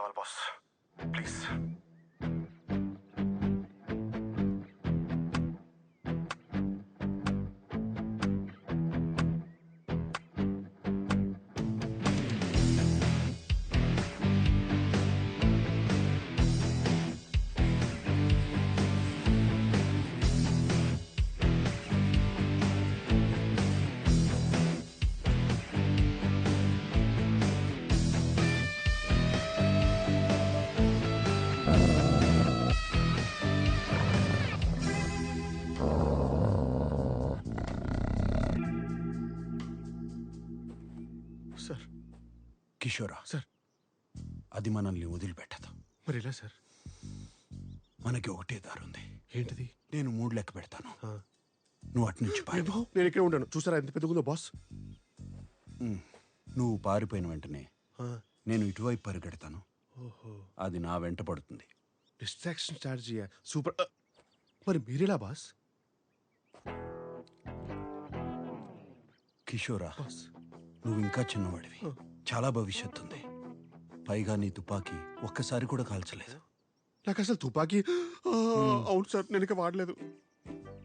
కావాలి boss, please. Sir. కిషోరా sir. అది మనల్ని వదిలిపెట్టదు. మరి ఎలా సార్? మనకి ఒకటే దారుంది. ఏంటిది? నేను 3 లెక్క పెడతాను, నువ్వు అటు నుంచి పారిపో. నేను ఇక్కడే ఉంటాను. చూసారా ఎంత పెద్దగుందో బాస్? నువ్వు పారిపోయిన వెంటనే నేను ఇటువైపు పరిగెడతాను. అది నా వెంట పడుతుంది. Distraction strategy super. మరి మీరెలా బాస్? కిషోరా, నువ్వు ఇంకా చిన్నవాడివి, చాలా భవిష్యత్తు ఉంది. పైగా నీ తుపాకీ ఒక్కసారి కూడా కాల్చలేదు. నాకు అసలు తుపాకీ అవును సార్, నేను ఇక వాడలేదు.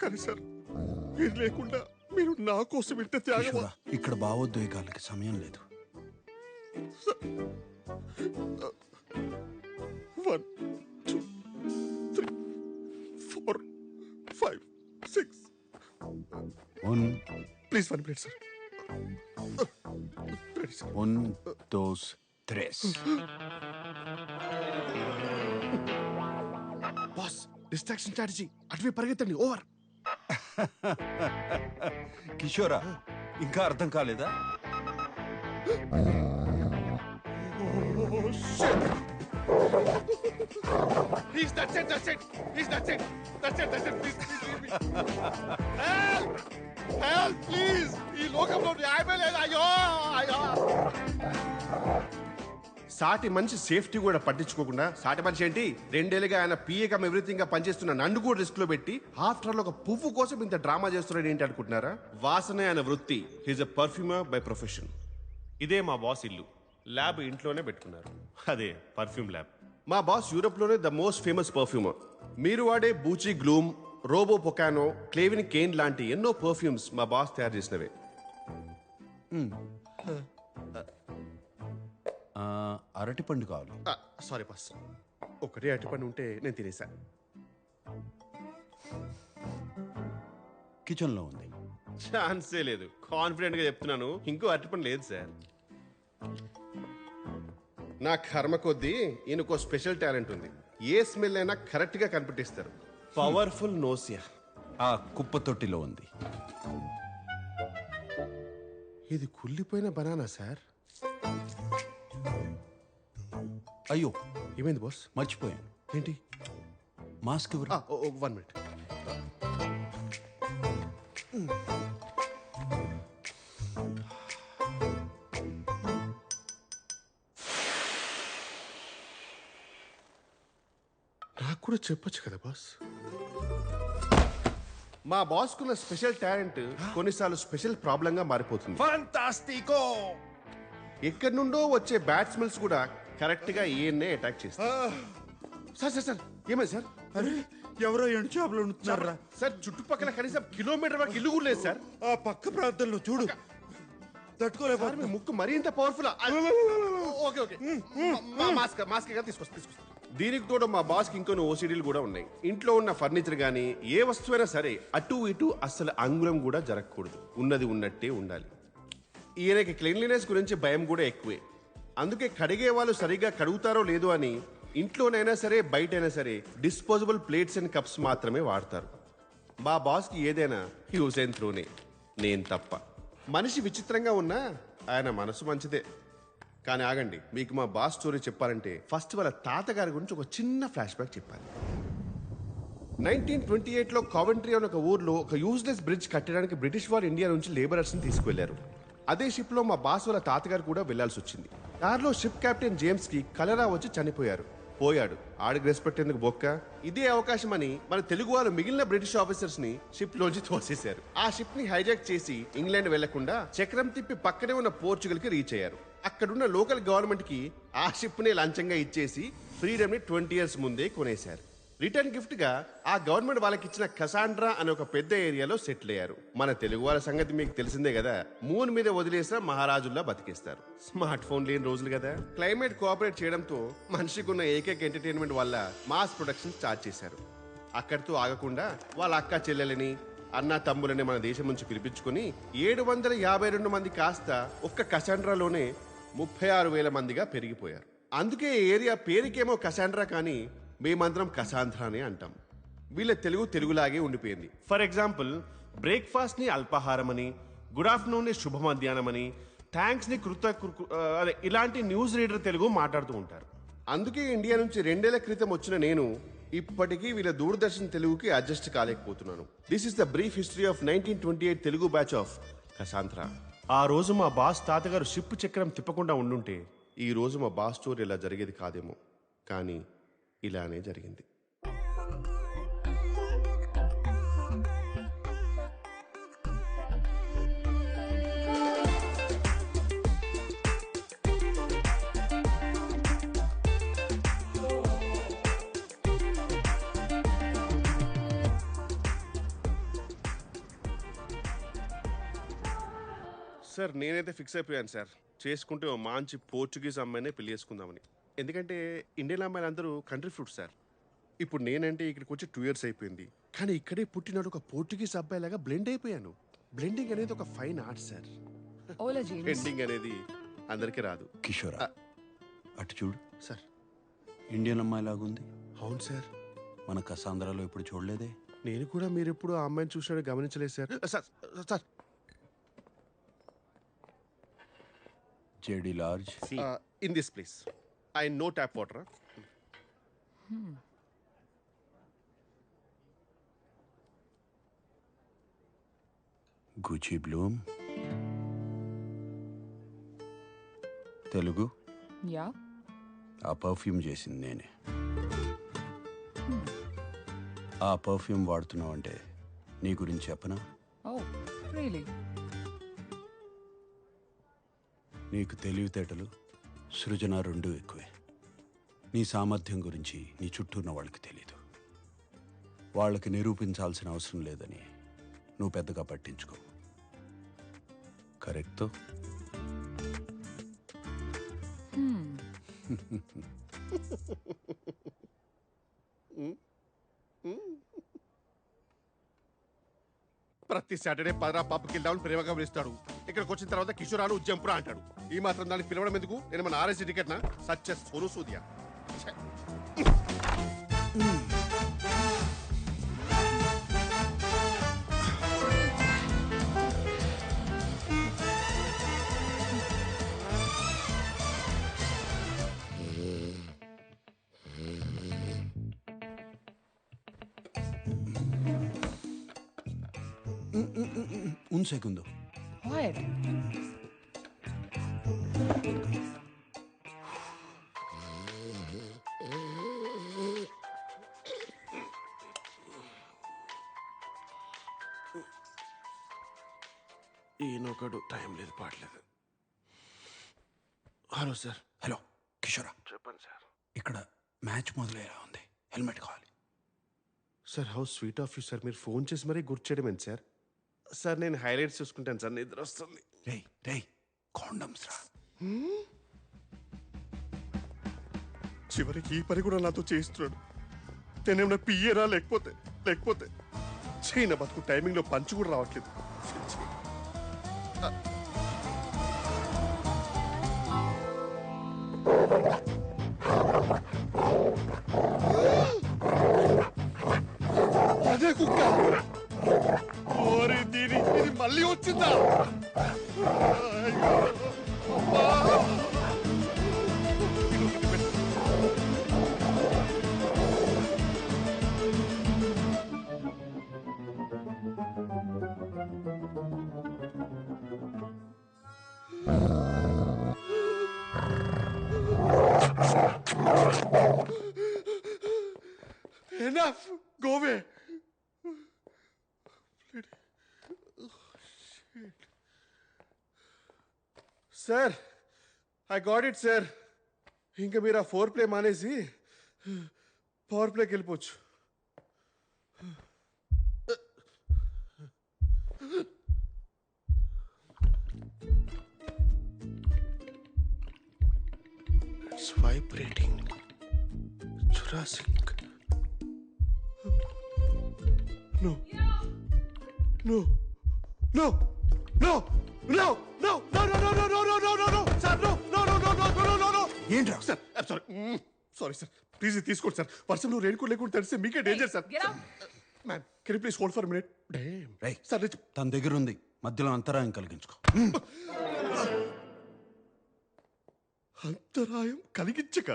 కానీ సార్, మీరు లేకుండా మీరు నా కోసం ఇంత త్యాగం. కిషోరా, ఇక్కడ భావోద్వేగాలకి సమయం లేదు. 1 2 3 4 5 6 please 1 minute sir. 1 2 3. Boss, distraction strategy. అటువే పరిగెత్తండి. ఓవర్. కిషోరా, ఇంకా అర్థం కాలేదా? ప్లీజ్, ఈ లోకంలో న్యాయమే లేదు. అయ్యో అయ్యో. సాటి మనిషి సేఫ్టీ కూడా పట్టించుకోకుండా, సాటి మనిషి ఏంటి 2 ఏళ్ళుగా ఆయన పిఏకమ్ ఎవ్రీథింగ్ గా పనిచేస్తున్న నన్ను కూడా రిస్క్ లో పెట్టి ఆఫ్టర్ ఒక పువ్వు కోసం ఇంత డ్రామా చేస్తున్నాడు ఏంటి అనుకుంటున్నారా? వాసనే ఆయన వృత్తి. He's a perfumer by profession. ఇదే మా బాస్ ఇల్లు. ల్యాబ్ ఇంట్లోనే పెట్టుకున్నారు, అదే పర్ఫ్యూమ్ ల్యాబ్. మా బాస్ యూరోప్ లోనే ద మోస్ట్ ఫేమస్ పర్ఫ్యూమర్. మీరు వాడే బూచి గ్లూమ్, రోబో పొకానో, క్లేవిన్ కేన్ లాంటి ఎన్నో పర్ఫ్యూమ్స్ మా బాస్ తయారు చేసినవే. అరటిపండు కావాలి. సారీ బాస్, ఒకటే అరటిపండు ఉంటే నేను తినేసా. కిచెన్ లో ఉంది. ఛాన్సే లేదు. కాన్ఫిడెంట్ గా చెప్తున్నాను, ఇంకో అరటిపండు లేదు సార్. నా కర్మ కొద్దీ ఈయనకో స్పెషల్ టాలెంట్ ఉంది. ఏ స్మెల్ అయినా కరెక్ట్ గా కనిపెట్టిస్తారు. Powerful nausea. ఆ కుప్ప తొట్టిలో ఉంది. ఇది కుళ్ళిపోయిన బనానా సార్. అయ్యో, ఏమైంది బాస్? మర్చిపోయాను. ఏంటి? మాస్క్ ఎవరు? 1 మినిట్. నాకు కూడా చెప్పొచ్చు కదా బాస్. మా బాస్ కున్న స్పెషల్ టాలెంట్ కొన్నిసార్లు స్పెషల్ ప్రాబ్లం గా మారిపోతుంది. ఫంటాస్టికో! ఎక్కడి నుండో వచ్చే బ్యాడ్ స్మెల్స్ కూడా కరెక్ట్ గా ఈయన్నే అటాక్ చేస్తాయి. సార్ సార్ సార్, ఏమైంది సార్? అరే, ఎవరో ఎండు చేపలు ఉంటున్నారా సార్? చుట్టుపక్కల కనీసం కిలోమీటర్ వరకు ఇల్లు కూడా లేదు సార్. ఆ పక్క ప్రాంతంలో చూడు, తట్టుకోలేకపోతే. మీ ముక్కు మరీ ఇంత powerful. Okay okay, mask mask తీసుకొస్తా. దీనికి తోడు మా బాస్ కి ఇంకొన్ని ఓసిడీలు కూడా ఉన్నాయి. ఇంట్లో ఉన్న ఫర్నిచర్ గానీ ఏ వస్తువైనా సరే అటు ఇటు అస్సలు అంగుళం కూడా జరగకూడదు. ఉన్నది ఉన్నట్టే ఉండాలి. ఈయనకి క్లీన్లీనెస్ గురించి భయం కూడా ఎక్కువే. అందుకే కడిగే వాళ్ళు సరిగ్గా కడుగుతారో లేదో అని ఇంట్లోనైనా సరే బయటైనా సరే డిస్పోజబుల్ ప్లేట్స్ అండ్ కప్స్ మాత్రమే వాడతారు. మా బాస్కి ఏదైనా యూజ్ అండ్ త్రోనే, నేను తప్ప. మనిషి విచిత్రంగా ఉన్నా ఆయన మనసు మంచిదే. కానీ ఆగండి, మీకు మా బాస్ స్టోరీ చెప్పాలంటే ఫస్ట్ వాళ్ళ తాతగారి గురించి ఒక చిన్న ఫ్లాష్ బ్యాక్ చెప్పాలి. 1928లో కావెంట్రీ అనే ఒక ఊర్లో ఒక యూజ్లెస్ బ్రిడ్జ్ కట్టడానికి బ్రిటిష్ వారు ఇండియా నుంచి లేబరర్స్ ని తీసుకువెళ్లారు. అదే షిప్ లో మా బాస్ వాళ్ళ తాతగారు కూడా వెళ్లాల్సి వచ్చింది. దారిలో షిప్ కెప్టెన్ జేమ్స్ కి కలరా వచ్చి చనిపోయారు. పోయాడు, ఆడికి రెస్పెక్ట్ ఎందుకు బొక్క. ఇదే అవకాశం అని మన తెలుగు వాళ్ళు మిగిలిన బ్రిటిష్ ఆఫీసర్స్ ని షిప్ లోంచి తోసేశారు. ఆ షిప్ ని హైజాక్ చేసి ఇంగ్లాండ్ వెళ్లకుండా చక్రం తిప్పి పక్కనే ఉన్న పోర్చుగల్ కి రీచ్ అయ్యారు. అక్కడున్న లోకల్ గవర్నమెంట్కి ఆ షిప్ని లంచంగా ఇచ్చేసి ఫ్రీడమ్ని 20 years ముందే కొనేశారు. రిటర్న్ గిఫ్ట్గా ఆ గవర్నమెంట్ వాళ్ళకి ఇచ్చిన కసాండ్రా అనే ఒక పెద్ద ఏరియాలో సెటిల్ అయ్యారు. మన తెలుగు వాళ్ళ సంగతి మీకు తెలిసిందే కదా, మూన్ మీద వదిలేసిన మహారాజుల్లా బతికేస్తారు. స్మార్ట్ ఫోన్ లేని రోజులు కదా. క్లైమేట్ కోఆపరేట్ చేయడంతో మనిషికి ఉన్న ఏకైక ఎంటర్టైన్మెంట్ వల్ల మాస్ ప్రొడక్షన్ స్టార్ట్ చేశారు. అక్కడితో ఆగకుండా వాళ్ళ అక్క చెల్లెలని అన్న తమ్ములని మన దేశం నుంచి పిలిపించుకొని 752 మంది కాస్త ఒక్క కసాండ్రాలోనే 36,000 మందిగా పెరిగిపోయారు. అందుకే ఈ ఏరియా పేరుకేమో కసాండ్రా కానీ మేమందరం కసాంధ్రా అని అంటాం. వీళ్ళ తెలుగులాగే ఉండిపోయింది. ఫర్ ఎగ్జాంపుల్, బ్రేక్ఫాస్ట్ ని అల్పాహారం అని, గుడ్ ఆఫ్టర్నూన్ ని శుభ మధ్యాహ్నం అని, థ్యాంక్స్ ని అదే ఇలాంటి న్యూస్ రీడర్ తెలుగు మాట్లాడుతూ ఉంటారు. అందుకే ఇండియా నుంచి 2 ఏళ్ల క్రితం వచ్చిన నేను ఇప్పటికీ వీళ్ళ దూరదర్శన్ తెలుగుకి అడ్జస్ట్ కాలేకపోతున్నాను. This is the brief history of 1928 Telugu batch of కసాంధ్రా. ఆ రోజు మా బాస్ తాతగారు షిప్ చక్రం తిప్పకుండా ఉండుంటే ఈ రోజు మా బాస్ స్టోరీ ఇలా జరిగేది కాదేమో, కానీ ఇలానే జరిగింది. సార్ నేనైతే ఫిక్స్ అయిపోయాను సార్, చేసుకుంటే ఓ మంచి పోర్చుగీస్ అమ్మాయినే పెళ్లి చేసుకుందామని. ఎందుకంటే ఇండియన్ అమ్మాయిలు అందరూ కంట్రీ ఫ్రూట్స్ సార్. ఇప్పుడు నేనంటే ఇక్కడికి వచ్చి 2 years అయిపోయింది, కానీ ఇక్కడే పుట్టినాడు ఒక పోర్చుగీస్ అబ్బాయిలాగా బ్లెండ్ అయిపోయాను. బ్లెండింగ్ అనేది ఒక ఫైన్ ఆర్ట్ సార్. బ్లెండింగ్ అనేది అందరికీ రాదు. కిషోరా, అటు చూడు సార్. ఇండియన్ అమ్మాయి లాగుంది. అవును సార్. మన కసాంధ్రాలో ఇప్పుడు చూడలేదే. నేను కూడా మీరు ఎప్పుడు ఆ అమ్మాయిని చూసినట్టు గమనించలేదు sir. Sir sir JD large in this place I know tap water. Gucci Bloom. Telugu యా, ఆ పర్ఫ్యూమ్ చేసింది నేనే. ఆ పర్ఫ్యూమ్ వాడుతున్నావు అంటే నీ గురించి చెప్పనా? Oh really? నీకు తెలివితేటలు, సృజన రెండూ ఎక్కువే. నీ సామర్థ్యం గురించి నీ చుట్టూ ఉన్న వాళ్ళకి తెలీదు. వాళ్ళకి నిరూపించాల్సిన అవసరం లేదని నువ్వు పెద్దగా పట్టించుకో. కరెక్టో? ప్రతి సాటర్డే పదరా పాపకి వెళ్దామని ప్రేమగా పిలుస్తాడు. ఇక్కడికి వచ్చిన తర్వాత కిషోరాలు జంపురా అంటాడు. ఈ మాత్రం దానికి పిలవడం ఎందుకు? నేను మన ఆర్ఎస్సీ టికెట్నా? సచ్ సోను సూదియా. Un segundo. What? ఈయనొకడు టైం లేదు, పాడలేదు. Hello sir. హలో కిషోరా, చెప్పండి సార్. ఇక్కడ మ్యాచ్ మొదలయ్యేలా ఉంది. హెల్మెట్ కావాలి. Sir how sweet of you sir. మీరు ఫోన్ చేసి మరీ గుర్తు చేయడం ఏంటి సార్? సార్ నేను హైలైట్స్ చూసుకుంటాను సార్, నిద్ర వస్తుంది. రే కాండమ్స్ రా. చివరికి ఈ పని కూడా నాతో చేయిస్తున్నాడు. నేనేమన్నా పియ్యరా లేకపోతే చైనా బతుకు టైమింగ్లో పంచు కూడా రావట్లేదు. అదే కుక్క. ఓరి దీని, ఇది మళ్ళీ వచ్చిందా? Enough! Go away! Sir, I got it sir. ఇంకా మీరు ఆ 4 ప్లే మానేసి పవర్ ప్లేకి వెళ్ళిపోవచ్చు. It's vibrating. Jurassic. No. No. No. No. No. No. No. No. No. No. No. No. No. No. Sir, no. No. No. No. No. No. No. No. ఏంట్రా? Sir, I'm sorry. Sorry, sir. Please తీసుకోండి sir. వర్షంలో raincoat లేకుండా తెలిస్తే మీకే danger sir. Get out. Ma'am, can you please hold for minute? Damn. రేయ్, sir, తన దగ్గర ఉంది, మధ్యలో అంతరాయం కలిగించుకో. అంతరాయం కలిగించక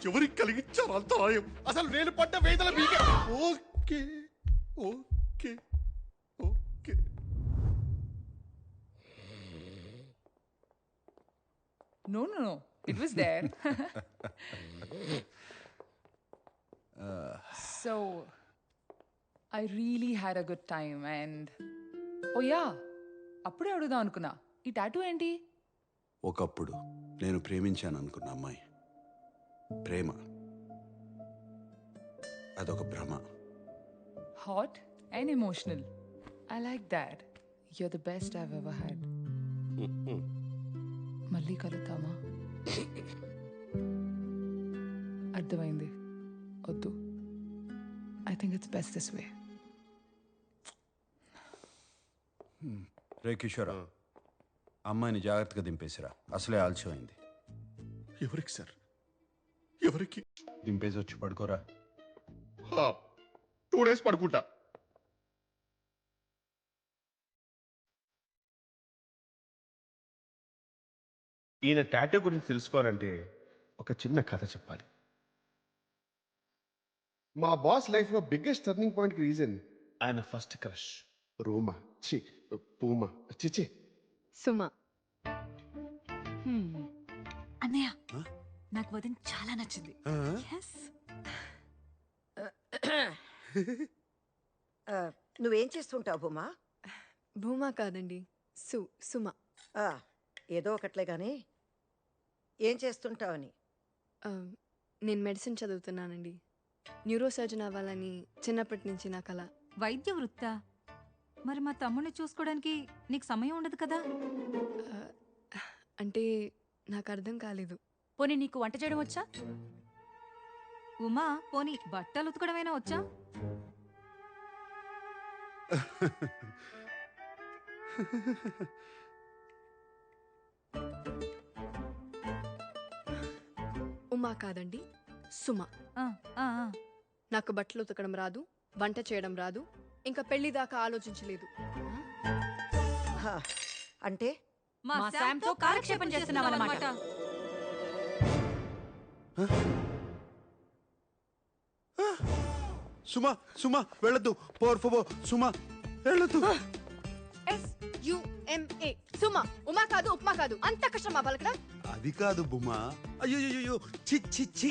ఎవరికి కలిగించారు అంతరాయం? అసలు నేను పడ్డ వేదన మీకే. Okay okay okay. No, no, no. It was there. So, I really had a good time and... Oh yeah, అప్పుడే అడుగుదాం అనుకున్నా, ఈ టాటూ ఏంటి? ఒకప్పుడు నేను ప్రేమించాను అనుకున్న అమ్మాయి ప్రేమ అదొక భ్రమ. Hot and emotional. I like that. You're the best I've ever had. మళ్ళీ కలుద్దామా? అర్థమైంది, వద్దు. I think it's best this way. రే కిషోరా, అమ్మాయిని జాగ్రత్తగా దింపేసిరా, అసలే ఆలస్యమైంది. ఎవరికి సార్? ఎవరికి? దింపేసి వచ్చి పడుకోరా. 2 days పడుకుంటా. ఈయన టాటూ గురించి తెలుసుకోవాలంటే ఒక చిన్న కథ చెప్పాలి. మా బాస్ లైఫ్ లో బిగ్గెస్ట్ టర్నింగ్ పాయింట్ కి రీజన్ ఆయన ఫస్ట్ క్రష్ రూమా పూమా చిచి సుమ. అన్నయ్య, నాకు వదిన చాలా నచ్చింది. Yes. నువ్వేం చేస్తుంటావు భూమా? భూమా కాదండి, సుమ. ఆ, ఏదో ఒకట్లే గాని ఏం చేస్తుంటావని. నేను మెడిసిన్ చదువుతున్నానండి. న్యూరో సర్జన్ అవ్వాలని చిన్నప్పటి నుంచి నా కల. వైద్య వృత్తా? మరి మా తమ్ముడిని చూసుకోవడానికి నీకు సమయం ఉండదు కదా? అంటే నాకు అర్థం కాలేదు. పోనీ నీకు వంట చేయడం వచ్చా? ఉమా, పోనీ బట్టలు ఉతకడమైనా వచ్చా? ఉమా కాదండి, సుమ. ఆ, ఆ, ఆ. నాకు బట్టలు ఉతకడం రాదు, వంట చేయడం రాదు, ఇంకా పెళ్లి దాకా ఆలోచించలేదు. హా, అంటే మా శామ్తో కాలక్షేపం చేస్తున్నావన్నమాట. సుమా సుమా వెళ్ళొద్దు, పోర్ ఫోబో సుమా వెళ్ళొద్దు. SUMA సుమ. ఉమా కాదు, ఉప్మా కాదు. అంత కష్టమా పలకడం? అది కాదు బుమా. అయ్యో చి చి చి.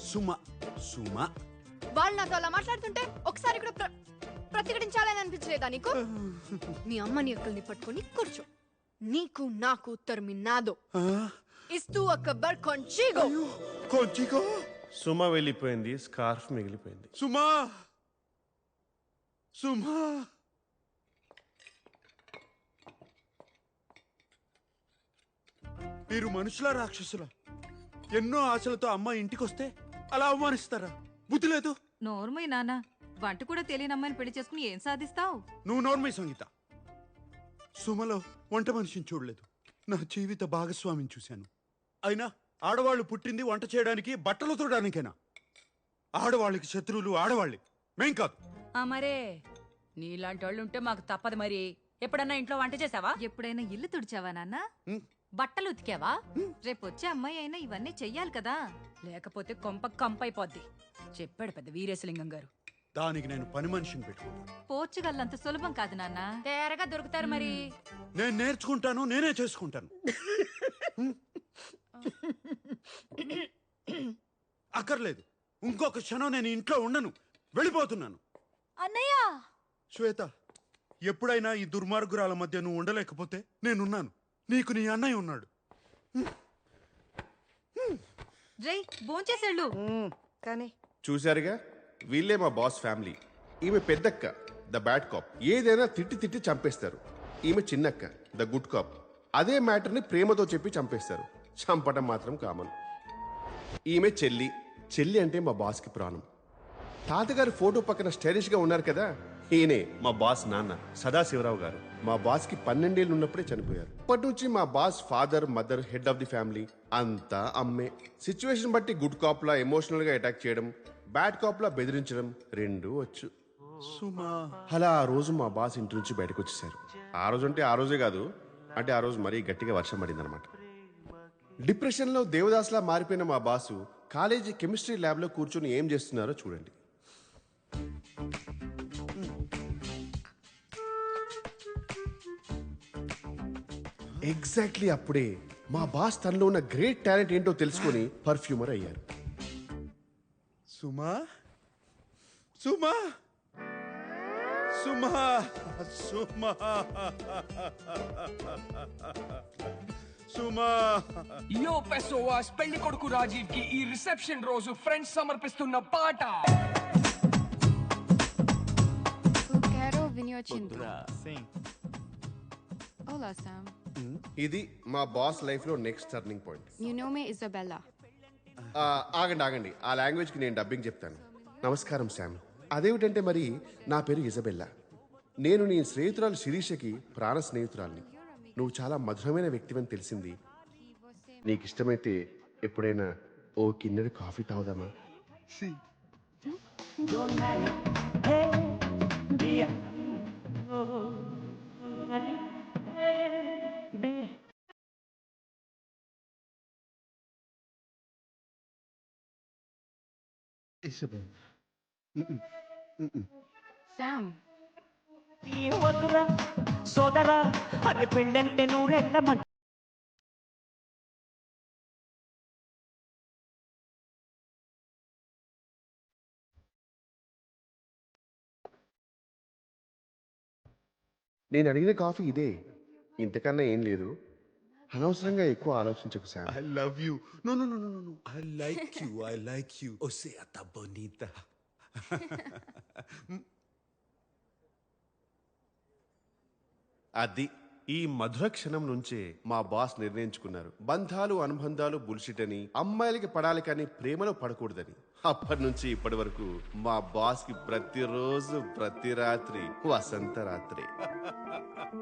సుమా సుమా. వాళ్ళు నాతో అలా మాట్లాడుతుంటే ఒకసారి కూడా ప్రతిఘటించాలని అనిపించలేదా నీకు? మీ అమ్మని అక్కల్ని పట్టుకొని కూర్చో. నీకు నాకు terminado. ఇస్తూ అక్బర్ కొంచిగో. కొంచిగో. సుమ వెళ్ళిపోయింది, స్కార్ఫ్ మిగిలిపోయింది. సుమా సుమా. మీరు మనుషుల రాక్షసులా? ఎన్నో ఆశలతో అమ్మాయి ఇంటికొస్తే అలా అవమానిస్తారా? బుద్ధి లేదు. నోర్మయ్య నాన్న, వంట కూడా తెలియని అమ్మాయిని పెళ్లి చేసుకుని ఏం సాధిస్తావు? నువ్వు నోర్మై సంగీత. సుమలో వంట మనిషిని చూడలేదు, నా జీవిత భాగస్వామిని చూశాను. అయినా ఆడవాళ్ళు పుట్టింది వంట చేయడానికి, బట్టలు ఉతకడానికేనా? ఆడవాళ్ళకి శత్రువులు ఆడవాళ్ళే, మేం కాదు. మరే నీలాంటి వాళ్ళు ఉంటే మాకు తప్పదు. మరి ఎప్పుడన్నా ఇంట్లో వంట చేసావా? ఎప్పుడైనా ఇల్లు తుడిచావా నాన్న? బట్టలు ఉతికావా? రేపు వచ్చే అమ్మాయి అయినా ఇవన్నీ చెయ్యాలి కదా. లేకపోతే కొంప కంపైపోద్ది. చెప్పాడు పెద్ద వీరేశలింగం గారు. దానికి నేను పని మనిషిని పెట్టుకుంటాను. పోర్చుగల్ అంత సులభం కాదు నాన్న. తేరగా దొరుకుతారు మరి. నేను నేర్చుకుంటాను, నేనే చేసుకుంటాను. అక్కర్లేదు, ఇంకొక క్షణం నేను ఇంట్లో ఉండను, వెళ్ళిపోతున్నాను. అన్నయ్య! శ్వేత, ఎప్పుడైనా ఈ దుర్మార్గురాల మధ్య నువ్వు ఉండలేకపోతే నేనున్నాను. నీకు నీ అన్నయ్య ఉన్నాడు. రేయ్ భోంచేసేళ్ళు. కానీ చూశారుగా, వీళ్ళే మా బాస్ ఫ్యామిలీ. ఈమె పెద్దక్క, ద బ్యాడ్ కాప్, ఏదైనా తిట్టి తిట్టి చంపేస్తారు. ఈమె చిన్నక్క, ద గుడ్ కాప్, అదే మ్యాటర్ని ప్రేమతో చెప్పి చంపేస్తారు. చంపటం మాత్రం కామన్. ఈమె చెల్లి. చెల్లి అంటే మా బాస్కి ప్రాణం. తాతగారి ఫోటో పక్కన స్టైలిష్ గా ఉన్నారు కదా, ఈయనే మా బాస్ నాన్న సదాశివరావు గారు. మా బాస్ కి 12 ఏళ్ళు ఉన్నప్పుడే చనిపోయారు. అప్పటి నుంచి మా boss father, mother, head of the family అంతా అమ్మే. సిచ్యువేషన్ బట్టి గుడ్ కాప్ లా ఎమోషనల్ గా అటాక్ చేయడం, బ్యాడ్ కాప్ లా బెదిరించడం రెండూ వచ్చు. సుమా, అలా ఆ రోజు మా బాస్ ఇంటి నుంచి బయటకు వచ్చేసారు. ఆ రోజు అంటే ఆ రోజే కాదు, అంటే ఆ రోజు మరీ గట్టిగా వర్షం పడింది అనమాట. డిప్రెషన్ లో దేవదాస్లా మారిపోయిన మా బాసు కాలేజీ కెమిస్ట్రీ ల్యాబ్ లో కూర్చొని ఏం చేస్తున్నారో చూడండి. ఎగ్జాక్ట్లీ అప్పుడే మా బాస్ తనలో ఉన్న గ్రేట్ టాలెంట్ ఏంటో తెలుసుకొని పర్ఫ్యూమర్ అయ్యారు. సుమా, సుమా, సుమా, సుమా, సుమా. యో పెసోవాస్, పెళ్లి కొడుకు రాజీవ్ కి ఈ రిసెప్షన్ రోజు ఫ్రెండ్స్ సమర్పిస్తున్న పాట. Quero vinho tinto. Sim. Olá, Sam. ఇది మా బాస్ లైఫ్ లో next turning point. Meu nome é Isabella. ఆగండి, ఆ లాంగ్వేజ్ కి నేను డబ్బింగ్ చెప్తాను. నమస్కారం శామ్. అదేమిటంటే మరి నా పేరు ఇజబెల్లా. నేను నీ స్నేహితురాలు శిరీషకి ప్రాణ స్నేహితురాల్ని. నువ్వు చాలా మధురమైన వ్యక్తివని తెలిసింది. నీకు ఇష్టమైతే ఎప్పుడైనా ఓ కిన్నెడు కాఫీ తాగుదామా? Sam. సోదరా అది పెళ్ళంటే నూరెళ్ళమంట. నేను అడిగిన కాఫీ ఇదే, ఇంతకన్నా ఏం లేదు. అనవసరంగా ఎక్కువ ఆలోచించకు Sam. I love you. No, no, no, no, no, no. I like you. I like you. O sea, tan bonita. అది ఈ మధుర క్షణం నుంచే మా బాస్ నిర్ణయించుకున్నారు, బంధాలు అనుబంధాలు బుల్షిట్ అని, అమ్మాయిలకి పడాలి కానీ ప్రేమలో పడకూడదని. అప్పటి నుంచి ఇప్పటి వరకు మా బాస్ కి ప్రతిరోజు ప్రతి రాత్రి వసంత రాత్రి.